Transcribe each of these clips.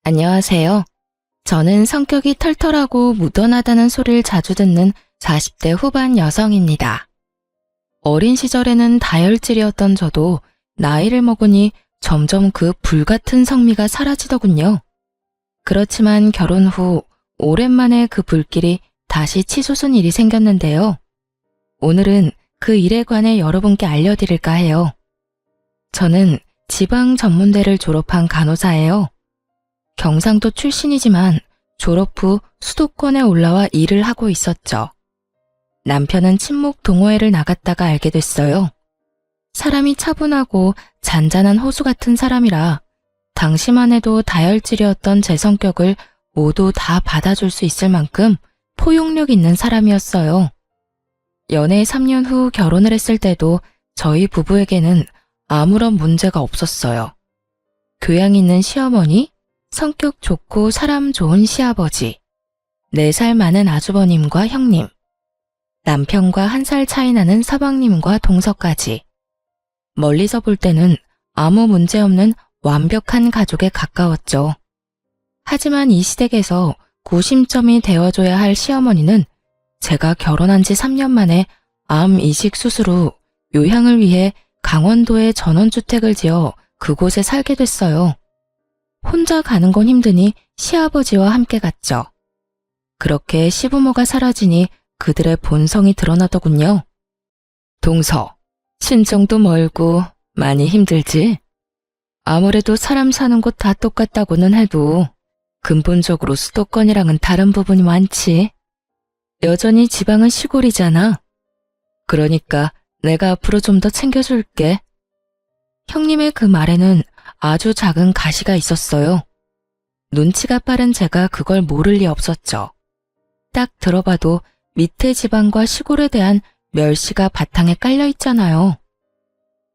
안녕하세요. 저는 성격이 털털하고 무던하다는 소리를 자주 듣는 40대 후반 여성입니다. 어린 시절에는 다혈질이었던 저도 나이를 먹으니 점점 그 불같은 성미가 사라지더군요. 그렇지만 결혼 후 오랜만에 그 불길이 다시 치솟은 일이 생겼는데요. 오늘은 그 일에 관해 여러분께 알려드릴까 해요. 저는 지방 전문대를 졸업한 간호사예요. 경상도 출신이지만 졸업 후 수도권에 올라와 일을 하고 있었죠. 남편은 친목 동호회를 나갔다가 알게 됐어요. 사람이 차분하고 잔잔한 호수 같은 사람이라 당시만 해도 다혈질이었던 제 성격을 모두 다 받아줄 수 있을 만큼 포용력 있는 사람이었어요. 연애 3년 후 결혼을 했을 때도 저희 부부에게는 아무런 문제가 없었어요. 교양 있는 시어머니, 성격 좋고 사람 좋은 시아버지, 4살 많은 아주버님과 형님, 남편과 1살 차이 나는 서방님과 동서까지. 멀리서 볼 때는 아무 문제 없는 완벽한 가족에 가까웠죠. 하지만 이 시댁에서 구심점이 되어줘야 할 시어머니는 제가 결혼한 지 3년 만에 암 이식 수술 후 요양을 위해 강원도에 전원주택을 지어 그곳에 살게 됐어요. 혼자 가는 건 힘드니 시아버지와 함께 갔죠. 그렇게 시부모가 사라지니 그들의 본성이 드러나더군요. 동서, 친정도 멀고 많이 힘들지? 아무래도 사람 사는 곳 다 똑같다고는 해도 근본적으로 수도권이랑은 다른 부분이 많지. 여전히 지방은 시골이잖아. 그러니까 내가 앞으로 좀 더 챙겨줄게. 형님의 그 말에는 아주 작은 가시가 있었어요. 눈치가 빠른 제가 그걸 모를 리 없었죠. 딱 들어봐도 밑에 지방과 시골에 대한 멸시가 바탕에 깔려 있잖아요.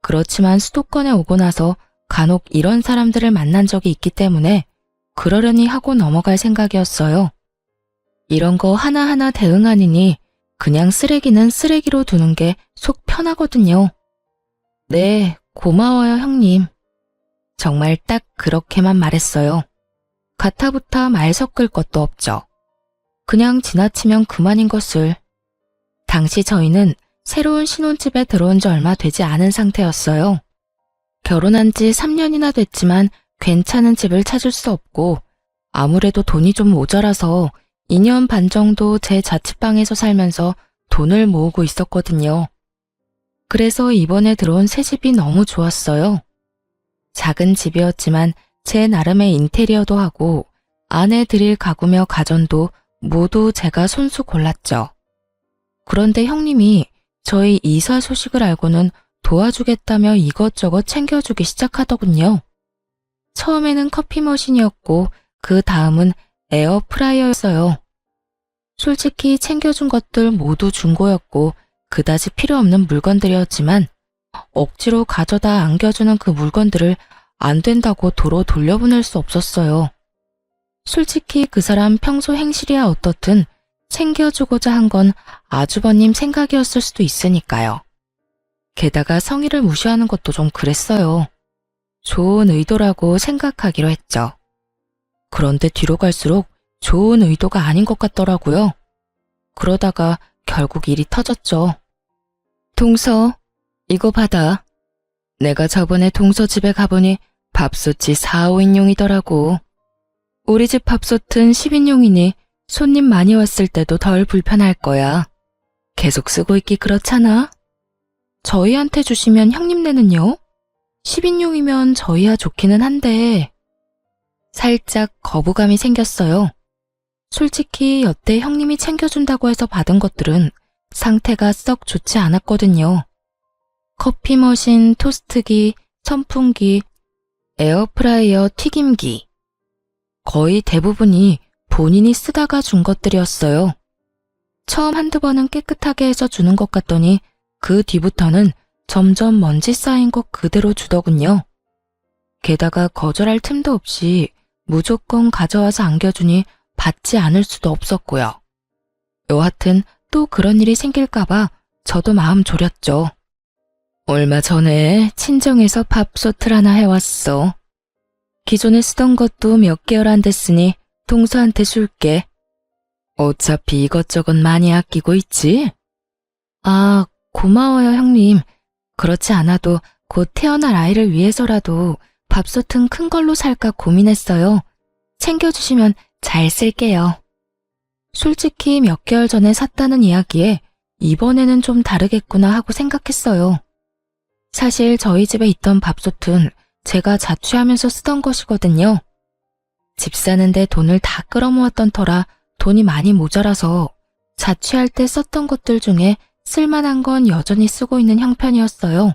그렇지만 수도권에 오고 나서 간혹 이런 사람들을 만난 적이 있기 때문에 그러려니 하고 넘어갈 생각이었어요. 이런 거 하나하나 대응하느니 그냥 쓰레기는 쓰레기로 두는 게 속 편하거든요. 네, 고마워요, 형님. 정말 딱 그렇게만 말했어요. 가타부타 말 섞을 것도 없죠. 그냥 지나치면 그만인 것을. 당시 저희는 새로운 신혼집에 들어온 지 얼마 되지 않은 상태였어요. 결혼한 지 3년이나 됐지만 괜찮은 집을 찾을 수 없고 아무래도 돈이 좀 모자라서 2년 반 정도 제 자취방에서 살면서 돈을 모으고 있었거든요. 그래서 이번에 들어온 새 집이 너무 좋았어요. 작은 집이었지만 제 나름의 인테리어도 하고 안에 들일 가구며 가전도 모두 제가 손수 골랐죠. 그런데 형님이 저희 이사 소식을 알고는 도와주겠다며 이것저것 챙겨주기 시작하더군요. 처음에는 커피 머신이었고 그 다음은 에어프라이어였어요. 솔직히 챙겨준 것들 모두 중고였고 그다지 필요 없는 물건들이었지만 억지로 가져다 안겨주는 그 물건들을 안 된다고 도로 돌려보낼 수 없었어요. 솔직히 그 사람 평소 행실이야 어떻든 챙겨주고자 한 건 아주버님 생각이었을 수도 있으니까요. 게다가 성의를 무시하는 것도 좀 그랬어요. 좋은 의도라고 생각하기로 했죠. 그런데 뒤로 갈수록 좋은 의도가 아닌 것 같더라고요. 그러다가 결국 일이 터졌죠. 동서, 이거 받아. 내가 저번에 동서 집에 가보니 밥솥이 4, 5인용이더라고. 우리 집 밥솥은 10인용이니 손님 많이 왔을 때도 덜 불편할 거야. 계속 쓰고 있기 그렇잖아. 저희한테 주시면 형님네는요? 10인용이면 저희야 좋기는 한데. 살짝 거부감이 생겼어요. 솔직히 여태 형님이 챙겨준다고 해서 받은 것들은 상태가 썩 좋지 않았거든요. 커피 머신, 토스트기, 선풍기, 에어프라이어, 튀김기. 거의 대부분이 본인이 쓰다가 준 것들이었어요. 처음 한두 번은 깨끗하게 해서 주는 것 같더니 그 뒤부터는 점점 먼지 쌓인 것 그대로 주더군요. 게다가 거절할 틈도 없이 무조건 가져와서 안겨주니 받지 않을 수도 없었고요. 여하튼 또 그런 일이 생길까봐 저도 마음 졸였죠. 얼마 전에 친정에서 밥솥을 하나 해왔어. 기존에 쓰던 것도 몇 개월 안 됐으니 동서한테 줄게. 어차피 이것저것 많이 아끼고 있지? 아, 고마워요, 형님. 그렇지 않아도 곧 태어날 아이를 위해서라도 밥솥은 큰 걸로 살까 고민했어요. 챙겨주시면 잘 쓸게요. 솔직히 몇 개월 전에 샀다는 이야기에 이번에는 좀 다르겠구나 하고 생각했어요. 사실 저희 집에 있던 밥솥은 제가 자취하면서 쓰던 것이거든요. 집 사는데 돈을 다 끌어모았던 터라 돈이 많이 모자라서 자취할 때 썼던 것들 중에 쓸만한 건 여전히 쓰고 있는 형편이었어요.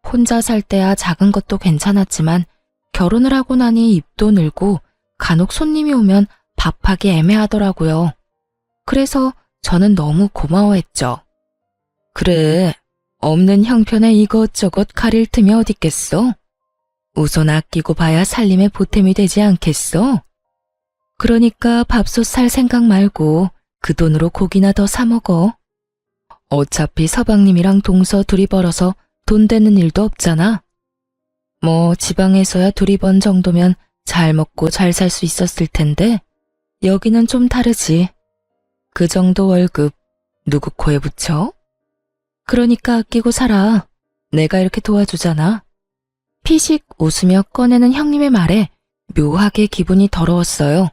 혼자 살 때야 작은 것도 괜찮았지만 결혼을 하고 나니 입도 늘고 간혹 손님이 오면 밥하기 애매하더라고요. 그래서 저는 너무 고마워했죠. 그래, 없는 형편에 이것저것 가릴 틈이 어딨겠어? 우선 아끼고 봐야 살림에 보탬이 되지 않겠어? 그러니까 밥솥 살 생각 말고 그 돈으로 고기나 더 사 먹어. 어차피 서방님이랑 동서 둘이 벌어서 돈 되는 일도 없잖아. 뭐 지방에서야 둘이 번 정도면 잘 먹고 잘 살 수 있었을 텐데 여기는 좀 다르지. 그 정도 월급 누구 코에 붙여? 그러니까 아끼고 살아. 내가 이렇게 도와주잖아. 피식 웃으며 꺼내는 형님의 말에 묘하게 기분이 더러웠어요.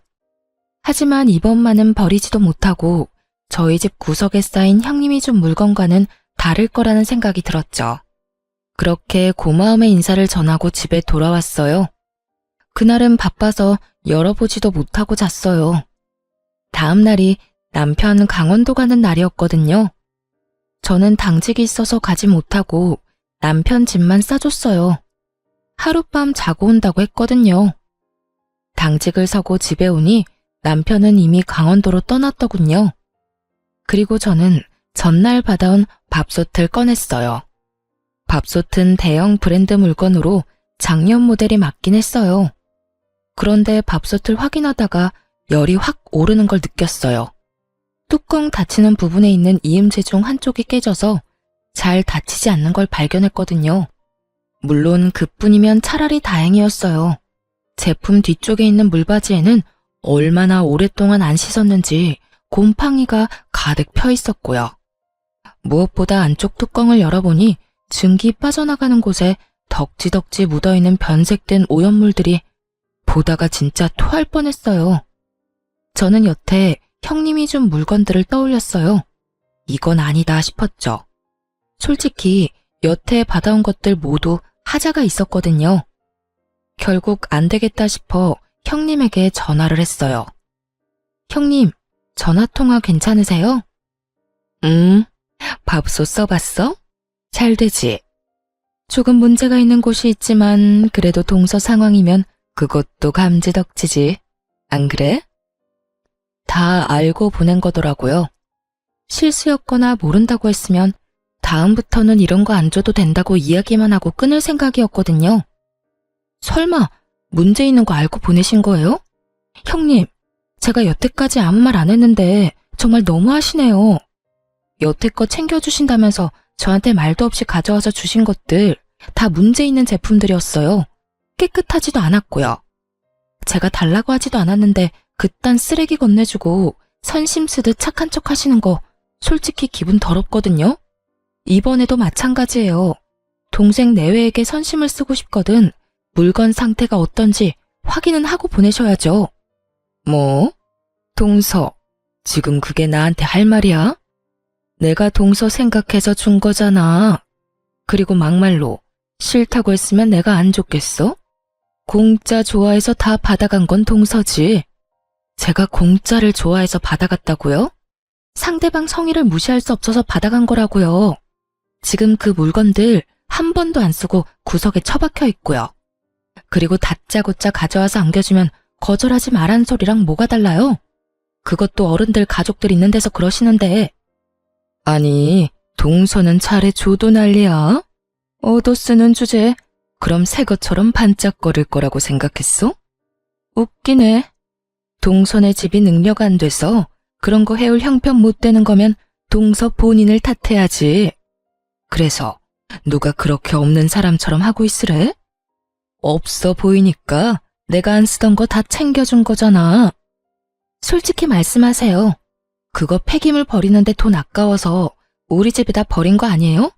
하지만 이번만은 버리지도 못하고 저희 집 구석에 쌓인 형님이 준 물건과는 다를 거라는 생각이 들었죠. 그렇게 고마움의 인사를 전하고 집에 돌아왔어요. 그날은 바빠서 열어보지도 못하고 잤어요. 다음 날이 남편 강원도 가는 날이었거든요. 저는 당직이 있어서 가지 못하고 남편 집만 싸줬어요. 하룻밤 자고 온다고 했거든요. 당직을 서고 집에 오니 남편은 이미 강원도로 떠났더군요. 그리고 저는 전날 받아온 밥솥을 꺼냈어요. 밥솥은 대형 브랜드 물건으로 작년 모델이 맞긴 했어요. 그런데 밥솥을 확인하다가 열이 확 오르는 걸 느꼈어요. 뚜껑 닫히는 부분에 있는 이음새 중 한쪽이 깨져서 잘 닫히지 않는 걸 발견했거든요. 물론 그뿐이면 차라리 다행이었어요. 제품 뒤쪽에 있는 물바지에는 얼마나 오랫동안 안 씻었는지 곰팡이가 가득 펴 있었고요. 무엇보다 안쪽 뚜껑을 열어보니 증기 빠져나가는 곳에 덕지덕지 묻어있는 변색된 오염물들이 보다가 진짜 토할 뻔했어요. 저는 여태 형님이 준 물건들을 떠올렸어요. 이건 아니다 싶었죠. 솔직히 여태 받아온 것들 모두 하자가 있었거든요. 결국 안 되겠다 싶어 형님에게 전화를 했어요. 형님, 전화통화 괜찮으세요? 밥솥 써봤어? 잘 되지? 조금 문제가 있는 곳이 있지만 그래도 동서 상황이면 그것도 감지덕지지. 안 그래? 다 알고 보낸 거더라고요. 실수였거나 모른다고 했으면 다음부터는 이런 거 안 줘도 된다고 이야기만 하고 끊을 생각이었거든요. 설마 문제 있는 거 알고 보내신 거예요? 형님, 제가 여태까지 아무 말 안 했는데 정말 너무하시네요. 여태껏 챙겨주신다면서 저한테 말도 없이 가져와서 주신 것들 다 문제 있는 제품들이었어요. 깨끗하지도 않았고요. 제가 달라고 하지도 않았는데 그딴 쓰레기 건네주고 선심 쓰듯 착한 척 하시는 거 솔직히 기분 더럽거든요. 이번에도 마찬가지예요. 동생 내외에게 선심을 쓰고 싶거든 물건 상태가 어떤지 확인은 하고 보내셔야죠. 뭐? 동서, 지금 그게 나한테 할 말이야? 내가 동서 생각해서 준 거잖아. 그리고 막말로 싫다고 했으면 내가 안 줬겠어? 공짜 좋아해서 다 받아간 건 동서지. 제가 공짜를 좋아해서 받아갔다고요? 상대방 성의를 무시할 수 없어서 받아간 거라고요. 지금 그 물건들 한 번도 안 쓰고 구석에 처박혀 있고요. 그리고 다짜고짜 가져와서 안겨주면 거절하지 말란 소리랑 뭐가 달라요? 그것도 어른들 가족들 있는 데서 그러시는데. 아니, 동서는 차례줘도 난리야. 얻어쓰는 주제, 그럼 새 것처럼 반짝거릴 거라고 생각했어? 웃기네. 동선의 집이 능력 안 돼서 그런 거 해올 형편 못 되는 거면 동서 본인을 탓해야지. 그래서 누가 그렇게 없는 사람처럼 하고 있으래? 없어 보이니까 내가 안 쓰던 거 다 챙겨준 거잖아. 솔직히 말씀하세요. 그거 폐기물 버리는데 돈 아까워서 우리 집에다 버린 거 아니에요?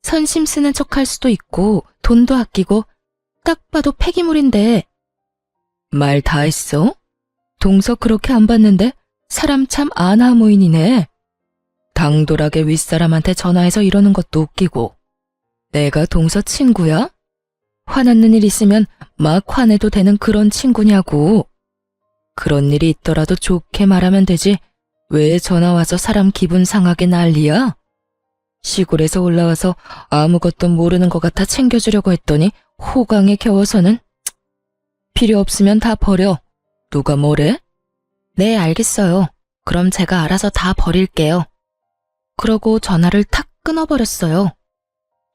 선심 쓰는 척 할 수도 있고 돈도 아끼고 딱 봐도 폐기물인데. 말 다 했어? 동서 그렇게 안 봤는데 사람 참 아나무인이네. 당돌하게 윗사람한테 전화해서 이러는 것도 웃기고. 내가 동서 친구야? 화났는 일 있으면 막 화내도 되는 그런 친구냐고. 그런 일이 있더라도 좋게 말하면 되지. 왜 전화 와서 사람 기분 상하게 난리야? 시골에서 올라와서 아무것도 모르는 것 같아 챙겨주려고 했더니 호강에 겨워서는. 필요 없으면 다 버려. 누가 뭐래? 네, 알겠어요. 그럼 제가 알아서 다 버릴게요. 그러고 전화를 탁 끊어버렸어요.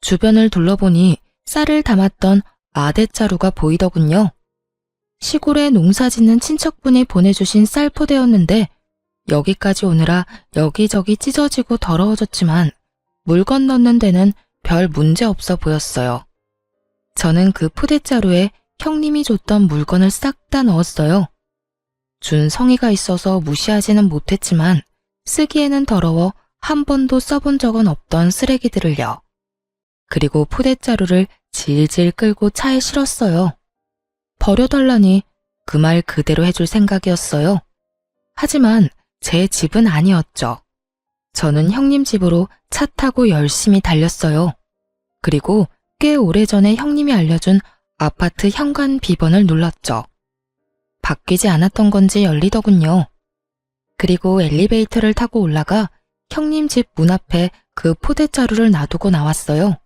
주변을 둘러보니 쌀을 담았던 아대자루가 보이더군요. 시골에 농사 짓는 친척분이 보내주신 쌀 포대였는데 여기까지 오느라 여기저기 찢어지고 더러워졌지만 물건 넣는 데는 별 문제 없어 보였어요. 저는 그 포대자루에 형님이 줬던 물건을 싹 다 넣었어요. 준 성의가 있어서 무시하지는 못했지만 쓰기에는 더러워 한 번도 써본 적은 없던 쓰레기들을요. 그리고 포대자루를 질질 끌고 차에 실었어요. 버려달라니 그 말 그대로 해줄 생각이었어요. 하지만 제 집은 아니었죠. 저는 형님 집으로 차 타고 열심히 달렸어요. 그리고 꽤 오래전에 형님이 알려준 아파트 현관 비번을 눌렀죠. 바뀌지 않았던 건지 열리더군요. 그리고 엘리베이터를 타고 올라가 형님 집 문 앞에 그 포대자루를 놔두고 나왔어요.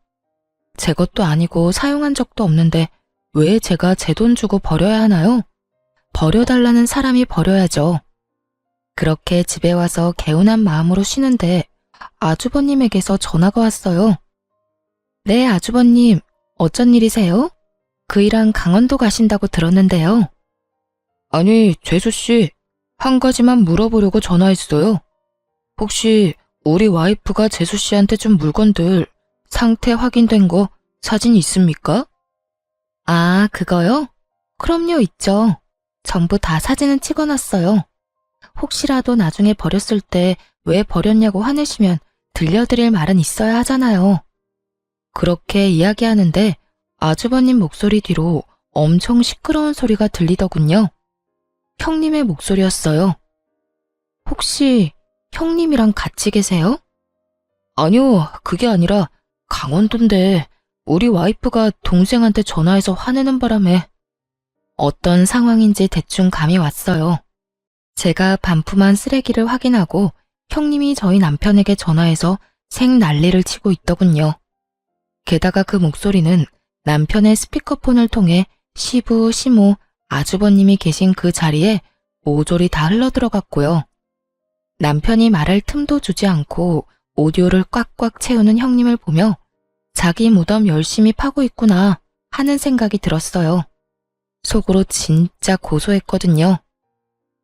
제 것도 아니고 사용한 적도 없는데 왜 제가 제 돈 주고 버려야 하나요? 버려달라는 사람이 버려야죠. 그렇게 집에 와서 개운한 마음으로 쉬는데 아주버님에게서 전화가 왔어요. 네, 아주버님. 어쩐 일이세요? 그이랑 강원도 가신다고 들었는데요. 아니, 재수씨. 한 가지만 물어보려고 전화했어요. 혹시 우리 와이프가 재수씨한테 준 물건들 상태 확인된 거 사진 있습니까? 아, 그거요? 그럼요, 있죠. 전부 다 사진은 찍어놨어요. 혹시라도 나중에 버렸을 때 왜 버렸냐고 화내시면 들려드릴 말은 있어야 하잖아요. 그렇게 이야기하는데 아주버님 목소리 뒤로 엄청 시끄러운 소리가 들리더군요. 형님의 목소리였어요. 혹시 형님이랑 같이 계세요? 아니요, 그게 아니라 강원도인데 우리 와이프가 동생한테 전화해서 화내는 바람에. 어떤 상황인지 대충 감이 왔어요. 제가 반품한 쓰레기를 확인하고 형님이 저희 남편에게 전화해서 생난리를 치고 있더군요. 게다가 그 목소리는 남편의 스피커폰을 통해 시부, 시모, 아주버님이 계신 그 자리에 모조리 다 흘러들어갔고요. 남편이 말할 틈도 주지 않고 오디오를 꽉꽉 채우는 형님을 보며 자기 무덤 열심히 파고 있구나 하는 생각이 들었어요. 속으로 진짜 고소했거든요.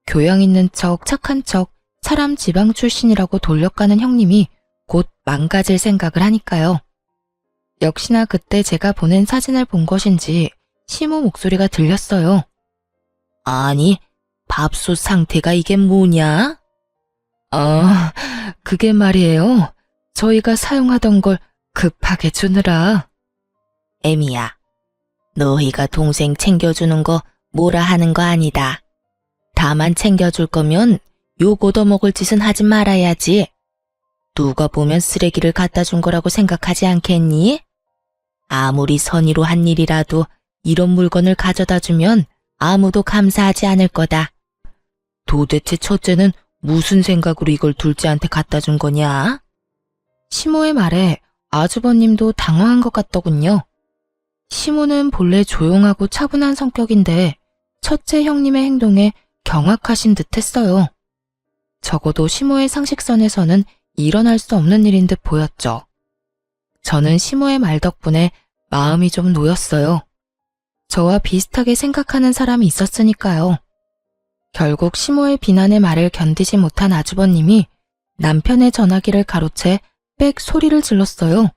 교양 있는 척, 착한 척, 사람 지방 출신이라고 돌려가는 형님이 곧 망가질 생각을 하니까요. 역시나 그때 제가 보낸 사진을 본 것인지 시모 목소리가 들렸어요. 아니, 밥솥 상태가 이게 뭐냐? 아, 그게 말이에요. 저희가 사용하던 걸 급하게 주느라. 애미야, 너희가 동생 챙겨주는 거 뭐라 하는 거 아니다. 다만 챙겨줄 거면 욕 얻어먹을 짓은 하지 말아야지. 누가 보면 쓰레기를 갖다 준 거라고 생각하지 않겠니? 아무리 선의로 한 일이라도 이런 물건을 가져다 주면 아무도 감사하지 않을 거다. 도대체 첫째는 무슨 생각으로 이걸 둘째한테 갖다 준 거냐? 시모의 말에 아주버님도 당황한 것 같더군요. 시모는 본래 조용하고 차분한 성격인데 첫째 형님의 행동에 경악하신 듯 했어요. 적어도 시모의 상식선에서는 일어날 수 없는 일인 듯 보였죠. 저는 시모의 말 덕분에 마음이 좀 놓였어요. 저와 비슷하게 생각하는 사람이 있었으니까요. 결국 시모의 비난의 말을 견디지 못한 아주버님이 남편의 전화기를 가로채 빽 소리를 질렀어요.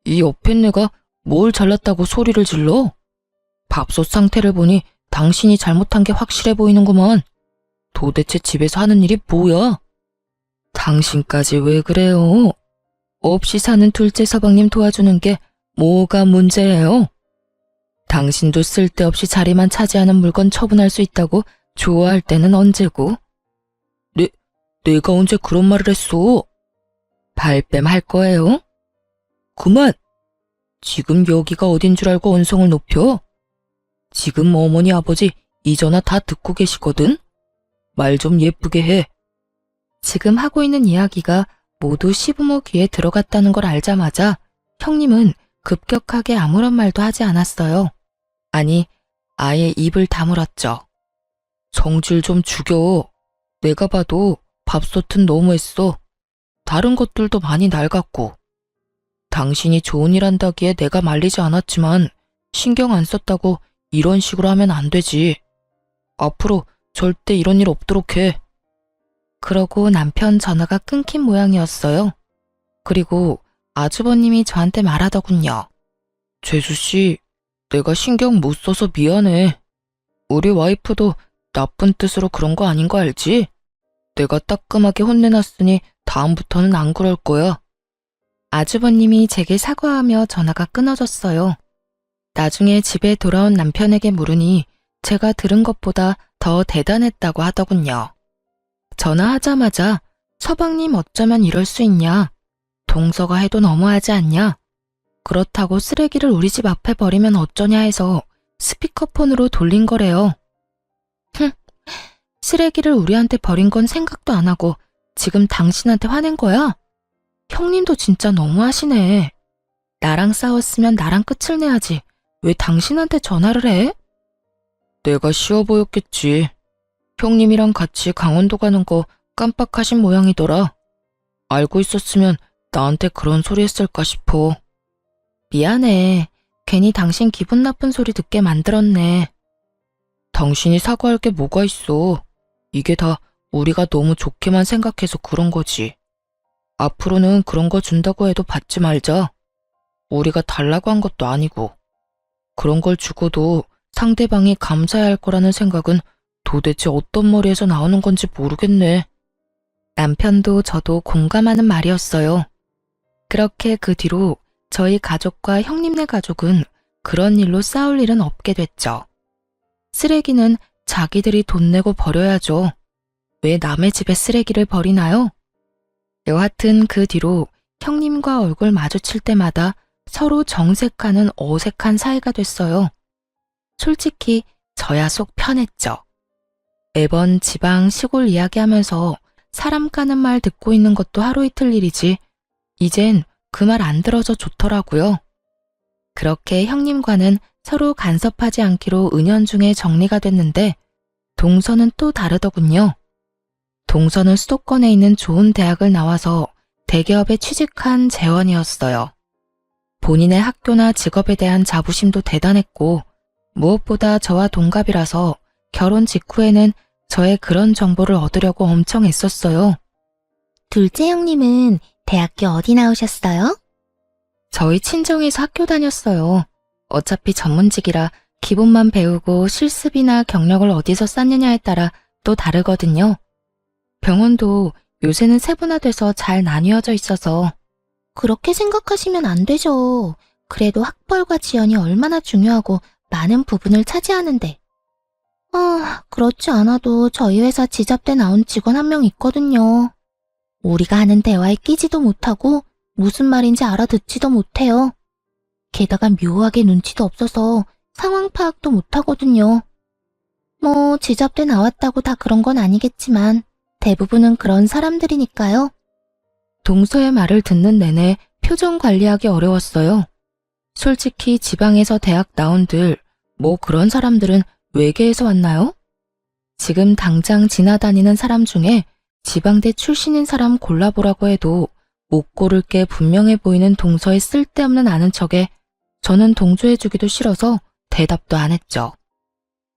이 옆에 내가 뭘 잘났다고 소리를 질러? 밥솥 상태를 보니 당신이 잘못한 게 확실해 보이는구먼. 도대체 집에서 하는 일이 뭐야? 당신까지 왜 그래요? 없이 사는 둘째 서방님 도와주는 게 뭐가 문제예요? 당신도 쓸데없이 자리만 차지하는 물건 처분할 수 있다고 좋아할 때는 언제고? 내가 언제 그런 말을 했어? 발뺌 할 거예요? 그만! 지금 여기가 어딘 줄 알고 언성을 높여? 지금 어머니 아버지 이 전화 다 듣고 계시거든? 말 좀 예쁘게 해. 지금 하고 있는 이야기가 모두 시부모 귀에 들어갔다는 걸 알자마자 형님은 급격하게 아무런 말도 하지 않았어요. 아니, 아예 입을 다물었죠. 성질 좀 죽여. 내가 봐도 밥솥은 너무했어. 다른 것들도 많이 낡았고. 당신이 좋은 일 한다기에 내가 말리지 않았지만 신경 안 썼다고 이런 식으로 하면 안 되지. 앞으로 절대 이런 일 없도록 해. 그러고 남편 전화가 끊긴 모양이었어요. 그리고 아주버님이 저한테 말하더군요. 재수씨, 내가 신경 못 써서 미안해. 우리 와이프도 나쁜 뜻으로 그런 거 아닌 거 알지? 내가 따끔하게 혼내놨으니 다음부터는 안 그럴 거야. 아주버님이 제게 사과하며 전화가 끊어졌어요. 나중에 집에 돌아온 남편에게 물으니 제가 들은 것보다 더 대단했다고 하더군요. 전화하자마자 서방님 어쩌면 이럴 수 있냐? 동서가 해도 너무하지 않냐? 그렇다고 쓰레기를 우리 집 앞에 버리면 어쩌냐 해서 스피커폰으로 돌린 거래요. 쓰레기를 우리한테 버린 건 생각도 안 하고 지금 당신한테 화낸 거야? 형님도 진짜 너무하시네. 나랑 싸웠으면 나랑 끝을 내야지. 왜 당신한테 전화를 해? 내가 쉬워 보였겠지. 형님이랑 같이 강원도 가는 거 깜빡하신 모양이더라. 알고 있었으면 나한테 그런 소리 했을까 싶어. 미안해. 괜히 당신 기분 나쁜 소리 듣게 만들었네. 당신이 사과할 게 뭐가 있어. 이게 다 우리가 너무 좋게만 생각해서 그런 거지. 앞으로는 그런 거 준다고 해도 받지 말자. 우리가 달라고 한 것도 아니고. 그런 걸 주고도 상대방이 감사해야 할 거라는 생각은 도대체 어떤 머리에서 나오는 건지 모르겠네. 남편도 저도 공감하는 말이었어요. 그렇게 그 뒤로 저희 가족과 형님네 가족은 그런 일로 싸울 일은 없게 됐죠. 쓰레기는 자기들이 돈 내고 버려야죠. 왜 남의 집에 쓰레기를 버리나요? 여하튼 그 뒤로 형님과 얼굴 마주칠 때마다 서로 정색하는 어색한 사이가 됐어요. 솔직히 저야 속 편했죠. 매번 지방 시골 이야기하면서 사람 까는 말 듣고 있는 것도 하루 이틀 일이지 이젠 그 말 안 들어서 좋더라고요. 그렇게 형님과는 서로 간섭하지 않기로 은연중에 정리가 됐는데 동서는 또 다르더군요. 동서는 수도권에 있는 좋은 대학을 나와서 대기업에 취직한 재원이었어요. 본인의 학교나 직업에 대한 자부심도 대단했고 무엇보다 저와 동갑이라서 결혼 직후에는 저의 그런 정보를 얻으려고 엄청 애썼어요. 둘째 형님은 대학교 어디 나오셨어요? 저희 친정에서 학교 다녔어요. 어차피 전문직이라 기본만 배우고 실습이나 경력을 어디서 쌓느냐에 따라 또 다르거든요. 병원도 요새는 세분화돼서 잘 나뉘어져 있어서. 그렇게 생각하시면 안 되죠. 그래도 학벌과 지연이 얼마나 중요하고 많은 부분을 차지하는데. 그렇지 않아도 저희 회사 지잡대 나온 직원 한 명 있거든요. 우리가 하는 대화에 끼지도 못하고 무슨 말인지 알아듣지도 못해요. 게다가 묘하게 눈치도 없어서 상황 파악도 못하거든요. 뭐 지잡대 나왔다고 다 그런 건 아니겠지만 대부분은 그런 사람들이니까요. 동서의 말을 듣는 내내 표정 관리하기 어려웠어요. 솔직히 지방에서 대학 나온들 뭐 그런 사람들은 외계에서 왔나요? 지금 당장 지나다니는 사람 중에 지방대 출신인 사람 골라보라고 해도 못 고를 게 분명해 보이는 동서의 쓸데없는 아는 척에 저는 동조해주기도 싫어서 대답도 안 했죠.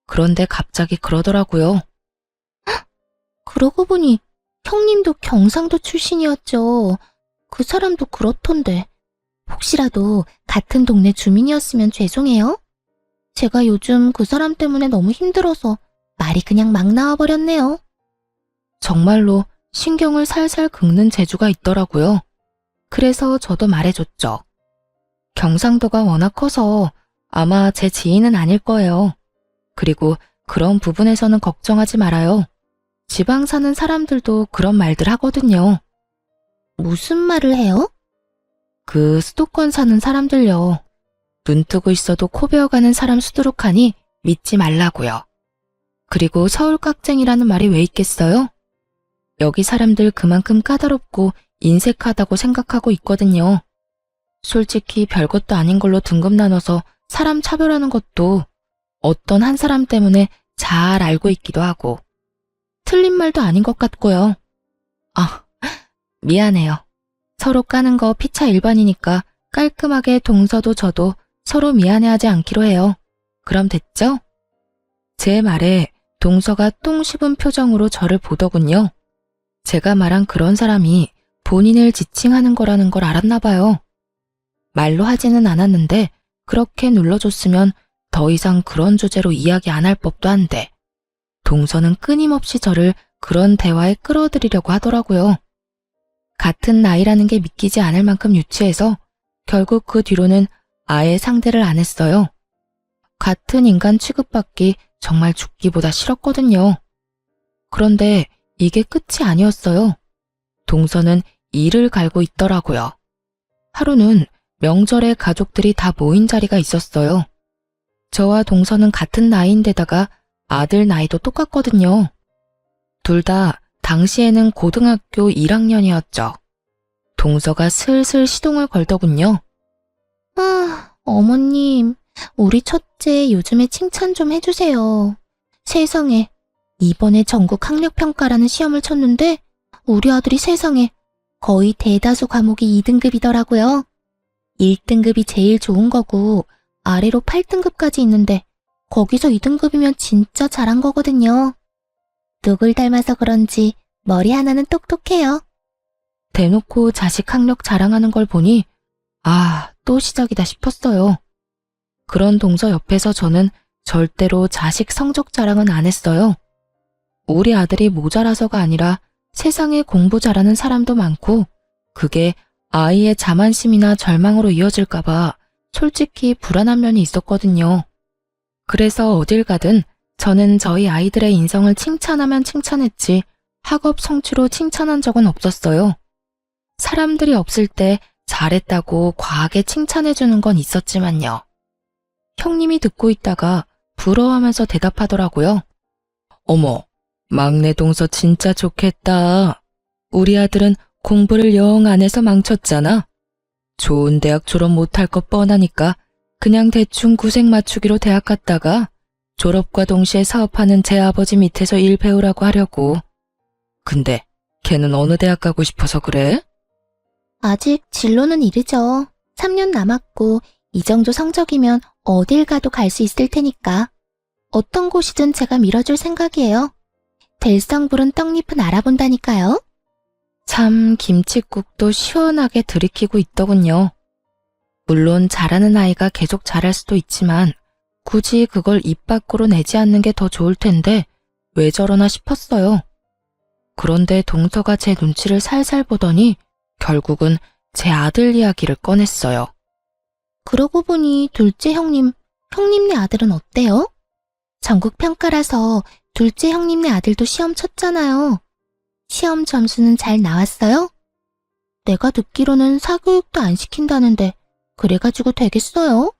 그런데 갑자기 그러더라고요. 그러고 보니 형님도 경상도 출신이었죠. 그 사람도 그렇던데. 혹시라도 같은 동네 주민이었으면 죄송해요. 제가 요즘 그 사람 때문에 너무 힘들어서 말이 그냥 막 나와버렸네요. 정말로 신경을 살살 긁는 재주가 있더라고요. 그래서 저도 말해줬죠. 경상도가 워낙 커서 아마 제 지인은 아닐 거예요. 그리고 그런 부분에서는 걱정하지 말아요. 지방 사는 사람들도 그런 말들 하거든요. 무슨 말을 해요? 그 수도권 사는 사람들요. 눈 뜨고 있어도 코 베어가는 사람 수두룩하니 믿지 말라고요. 그리고 서울 깍쟁이라는 말이 왜 있겠어요? 여기 사람들 그만큼 까다롭고 인색하다고 생각하고 있거든요. 솔직히 별것도 아닌 걸로 등급 나눠서 사람 차별하는 것도 어떤 한 사람 때문에 잘 알고 있기도 하고 틀린 말도 아닌 것 같고요. 아, 미안해요. 서로 까는 거 피차 일반이니까 깔끔하게 동서도 저도 서로 미안해하지 않기로 해요. 그럼 됐죠? 제 말에 동서가 똥 씹은 표정으로 저를 보더군요. 제가 말한 그런 사람이 본인을 지칭하는 거라는 걸 알았나 봐요. 말로 하지는 않았는데 그렇게 눌러줬으면 더 이상 그런 주제로 이야기 안 할 법도 한데 동서는 끊임없이 저를 그런 대화에 끌어들이려고 하더라고요. 같은 나이라는 게 믿기지 않을 만큼 유치해서 결국 그 뒤로는 아예 상대를 안 했어요. 같은 인간 취급받기 정말 죽기보다 싫었거든요. 그런데 이게 끝이 아니었어요. 동서는 이를 갈고 있더라고요. 하루는 명절에 가족들이 다 모인 자리가 있었어요. 저와 동서는 같은 나이인데다가 아들 나이도 똑같거든요. 둘 다 당시에는 고등학교 1학년이었죠. 동서가 슬슬 시동을 걸더군요. 어머님, 우리 첫째 요즘에 칭찬 좀 해주세요. 세상에, 이번에 전국 학력평가라는 시험을 쳤는데 우리 아들이 세상에 거의 대다수 과목이 2등급이더라고요. 1등급이 제일 좋은 거고 아래로 8등급까지 있는데 거기서 2등급이면 진짜 잘한 거거든요. 누굴 닮아서 그런지 머리 하나는 똑똑해요. 대놓고 자식 학력 자랑하는 걸 보니 아, 또 시작이다 싶었어요. 그런 동서 옆에서 저는 절대로 자식 성적 자랑은 안 했어요. 우리 아들이 모자라서가 아니라 세상에 공부 잘하는 사람도 많고 그게 아이의 자만심이나 절망으로 이어질까봐 솔직히 불안한 면이 있었거든요. 그래서 어딜 가든 저는 저희 아이들의 인성을 칭찬하면 칭찬했지 학업 성취로 칭찬한 적은 없었어요. 사람들이 없을 때 잘했다고 과하게 칭찬해주는 건 있었지만요. 형님이 듣고 있다가 부러워하면서 대답하더라고요. 어머, 막내 동서 진짜 좋겠다. 우리 아들은 공부를 영 안 해서 망쳤잖아. 좋은 대학 졸업 못할 것 뻔하니까 그냥 대충 구색 맞추기로 대학 갔다가 졸업과 동시에 사업하는 제 아버지 밑에서 일 배우라고 하려고. 근데 걔는 어느 대학 가고 싶어서 그래? 아직 진로는 이르죠. 3년 남았고 이 정도 성적이면 어딜 가도 갈 수 있을 테니까. 어떤 곳이든 제가 밀어줄 생각이에요. 될성부른 떡잎은 알아본다니까요. 참 김칫국도 시원하게 들이키고 있더군요. 물론 잘하는 아이가 계속 잘할 수도 있지만 굳이 그걸 입 밖으로 내지 않는 게 더 좋을 텐데 왜 저러나 싶었어요. 그런데 동서가 제 눈치를 살살 보더니 결국은 제 아들 이야기를 꺼냈어요. 그러고 보니 둘째 형님네 아들은 어때요? 전국 평가라서 둘째 형님네 아들도 시험 쳤잖아요. 시험 점수는 잘 나왔어요? 내가 듣기로는 사교육도 안 시킨다는데 그래가지고 되겠어요?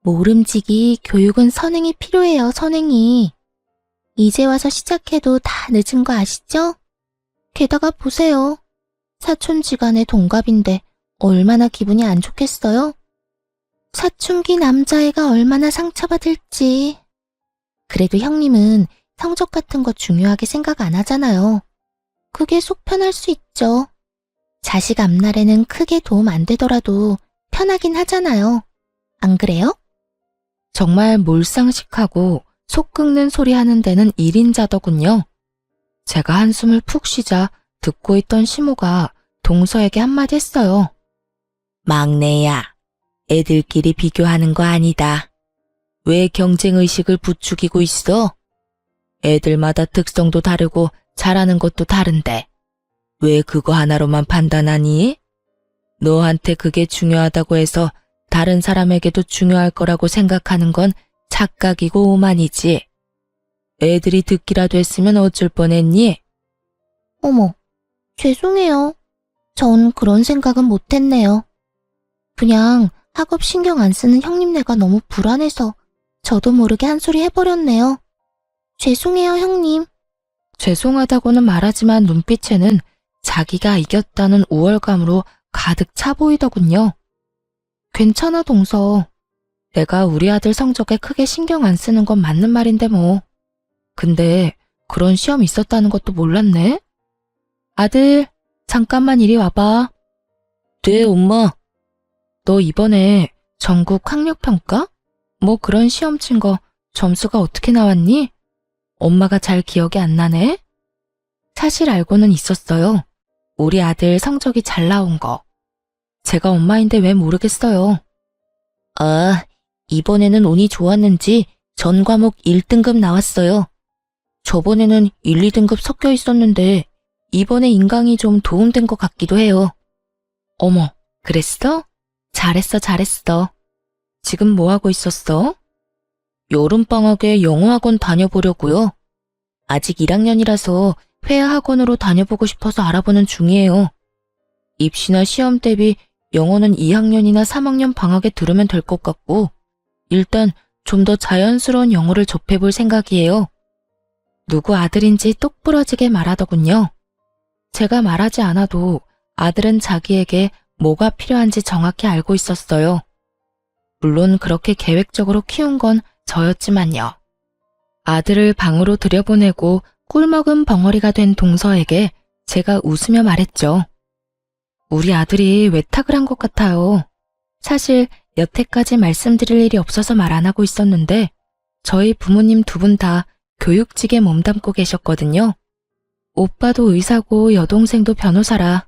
모름지기 교육은 선행이 필요해요, 선행이. 이제 와서 시작해도 다 늦은 거 아시죠? 게다가 보세요. 사촌지간의 동갑인데 얼마나 기분이 안 좋겠어요? 사춘기 남자애가 얼마나 상처받을지. 그래도 형님은 성적 같은 거 중요하게 생각 안 하잖아요. 그게 속 편할 수 있죠. 자식 앞날에는 크게 도움 안 되더라도 편하긴 하잖아요. 안 그래요? 정말 몰상식하고 속 끓는 소리 하는 데는 1인자더군요. 제가 한숨을 푹 쉬자 듣고 있던 시모가 동서에게 한마디 했어요. 막내야, 애들끼리 비교하는 거 아니다. 왜 경쟁의식을 부추기고 있어? 애들마다 특성도 다르고 잘하는 것도 다른데 왜 그거 하나로만 판단하니? 너한테 그게 중요하다고 해서 다른 사람에게도 중요할 거라고 생각하는 건 착각이고 오만이지. 애들이 듣기라도 했으면 어쩔 뻔했니? 어머, 죄송해요. 전 그런 생각은 못했네요. 그냥 학업 신경 안 쓰는 형님네가 너무 불안해서 저도 모르게 한 소리 해버렸네요. 죄송해요, 형님. 죄송하다고는 말하지만 눈빛에는 자기가 이겼다는 우월감으로 가득 차 보이더군요. 괜찮아, 동서. 내가 우리 아들 성적에 크게 신경 안 쓰는 건 맞는 말인데 뭐. 근데 그런 시험 있었다는 것도 몰랐네? 아들, 잠깐만 이리 와봐. 네, 엄마. 너 이번에 전국 학력평가? 뭐 그런 시험 친 거 점수가 어떻게 나왔니? 엄마가 잘 기억이 안 나네? 사실 알고는 있었어요. 우리 아들 성적이 잘 나온 거. 제가 엄마인데 왜 모르겠어요. 아, 이번에는 운이 좋았는지 전 과목 1등급 나왔어요. 저번에는 1, 2등급 섞여 있었는데 이번에 인강이 좀 도움된 것 같기도 해요. 어머, 그랬어? 잘했어, 잘했어. 지금 뭐 하고 있었어? 여름방학에 영어학원 다녀보려고요. 아직 1학년이라서 회화학원으로 다녀보고 싶어서 알아보는 중이에요. 입시나 시험 대비 영어는 2학년이나 3학년 방학에 들으면 될 것 같고 일단 좀 더 자연스러운 영어를 접해볼 생각이에요. 누구 아들인지 똑부러지게 말하더군요. 제가 말하지 않아도 아들은 자기에게 뭐가 필요한지 정확히 알고 있었어요. 물론 그렇게 계획적으로 키운 건 저였지만요. 아들을 방으로 들여보내고 꿀먹은 벙어리가 된 동서에게 제가 웃으며 말했죠. 우리 아들이 외탁을 한 것 같아요. 사실 여태까지 말씀드릴 일이 없어서 말 안 하고 있었는데 저희 부모님 두 분 다 교육직에 몸담고 계셨거든요. 오빠도 의사고 여동생도 변호사라.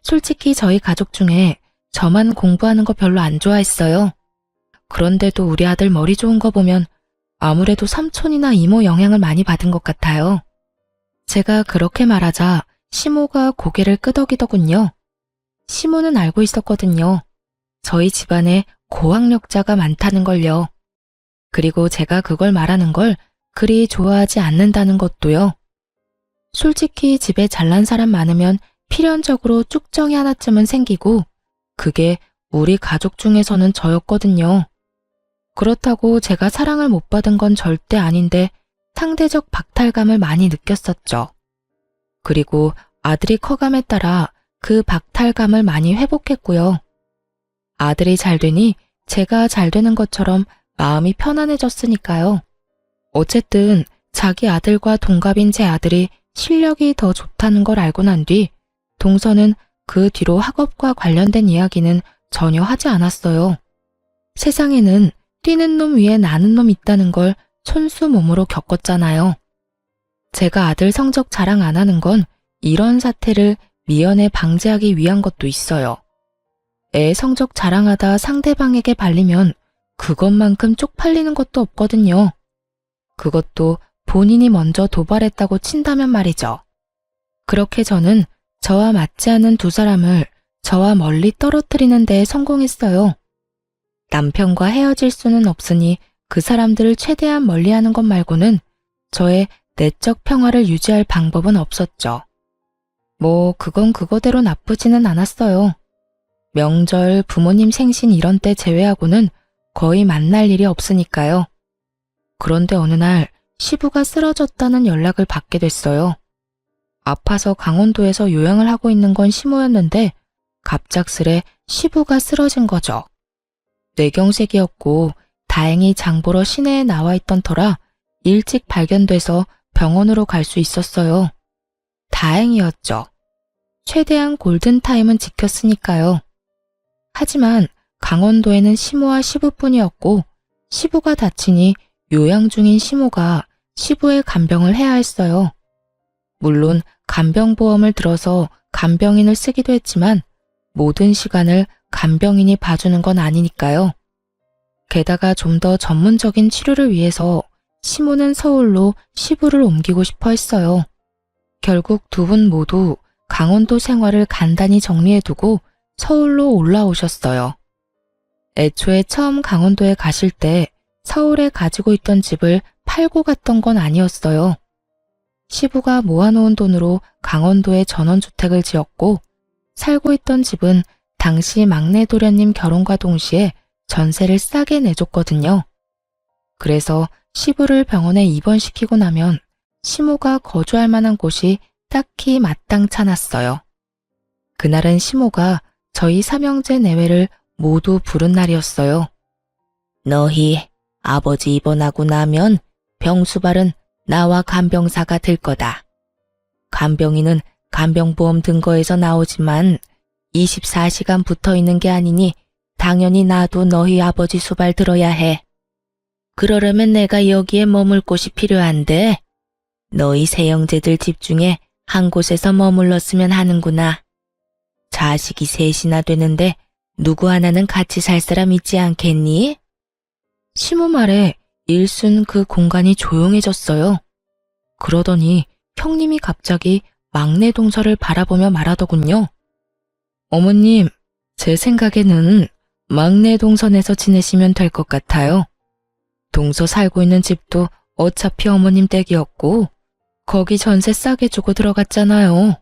솔직히 저희 가족 중에 저만 공부하는 거 별로 안 좋아했어요. 그런데도 우리 아들 머리 좋은 거 보면 아무래도 삼촌이나 이모 영향을 많이 받은 것 같아요. 제가 그렇게 말하자 시모가 고개를 끄덕이더군요. 시모는 알고 있었거든요. 저희 집안에 고학력자가 많다는 걸요. 그리고 제가 그걸 말하는 걸 그리 좋아하지 않는다는 것도요. 솔직히 집에 잘난 사람 많으면 필연적으로 쭉정이 하나쯤은 생기고 그게 우리 가족 중에서는 저였거든요. 그렇다고 제가 사랑을 못 받은 건 절대 아닌데 상대적 박탈감을 많이 느꼈었죠. 그리고 아들이 커감에 따라 그 박탈감을 많이 회복했고요. 아들이 잘 되니 제가 잘 되는 것처럼 마음이 편안해졌으니까요. 어쨌든 자기 아들과 동갑인 제 아들이 실력이 더 좋다는 걸 알고 난 뒤 동서는 그 뒤로 학업과 관련된 이야기는 전혀 하지 않았어요. 세상에는 뛰는 놈 위에 나는 놈 있다는 걸 손수 몸으로 겪었잖아요. 제가 아들 성적 자랑 안 하는 건 이런 사태를 미연에 방지하기 위한 것도 있어요. 애 성적 자랑하다 상대방에게 발리면 그것만큼 쪽팔리는 것도 없거든요. 그것도 본인이 먼저 도발했다고 친다면 말이죠. 그렇게 저는 저와 맞지 않은 두 사람을 저와 멀리 떨어뜨리는 데 성공했어요. 남편과 헤어질 수는 없으니 그 사람들을 최대한 멀리하는 것 말고는 저의 내적 평화를 유지할 방법은 없었죠. 뭐 그건 그거대로 나쁘지는 않았어요. 명절, 부모님 생신 이런 때 제외하고는 거의 만날 일이 없으니까요. 그런데 어느 날 시부가 쓰러졌다는 연락을 받게 됐어요. 아파서 강원도에서 요양을 하고 있는 건 시모였는데 갑작스레 시부가 쓰러진 거죠. 뇌경색이었고 다행히 장 보러 시내에 나와 있던 터라 일찍 발견돼서 병원으로 갈 수 있었어요. 다행이었죠. 최대한 골든타임은 지켰으니까요. 하지만 강원도에는 시모와 시부뿐이었고 시부가 다치니 요양 중인 시모가 시부의 간병을 해야 했어요. 물론 간병보험을 들어서 간병인을 쓰기도 했지만 모든 시간을 간병인이 봐주는 건 아니니까요. 게다가 좀 더 전문적인 치료를 위해서 시모는 서울로 시부를 옮기고 싶어 했어요. 결국 두 분 모두 강원도 생활을 간단히 정리해두고 서울로 올라오셨어요. 애초에 처음 강원도에 가실 때 서울에 가지고 있던 집을 팔고 갔던 건 아니었어요. 시부가 모아놓은 돈으로 강원도에 전원주택을 지었고 살고 있던 집은 당시 막내 도련님 결혼과 동시에 전세를 싸게 내줬거든요. 그래서 시부를 병원에 입원시키고 나면 시모가 거주할 만한 곳이 딱히 마땅찮았어요. 그날은 시모가 저희 삼형제 내외를 모두 부른 날이었어요. 너희 아버지 입원하고 나면 병수발은 나와 간병사가 될 거다. 간병인은 간병보험 등거에서 나오지만 24시간 붙어 있는 게 아니니 당연히 나도 너희 아버지 수발 들어야 해. 그러려면 내가 여기에 머물 곳이 필요한데 너희 세 형제들 집 중에 한 곳에서 머물렀으면 하는구나. 자식이 셋이나 되는데 누구 하나는 같이 살 사람 있지 않겠니? 시모 말에 일순 그 공간이 조용해졌어요. 그러더니 형님이 갑자기 막내 동서를 바라보며 말하더군요. 어머님, 제 생각에는 막내 동선에서 지내시면 될 것 같아요. 동서 살고 있는 집도 어차피 어머님 댁이었고 거기 전세 싸게 주고 들어갔잖아요.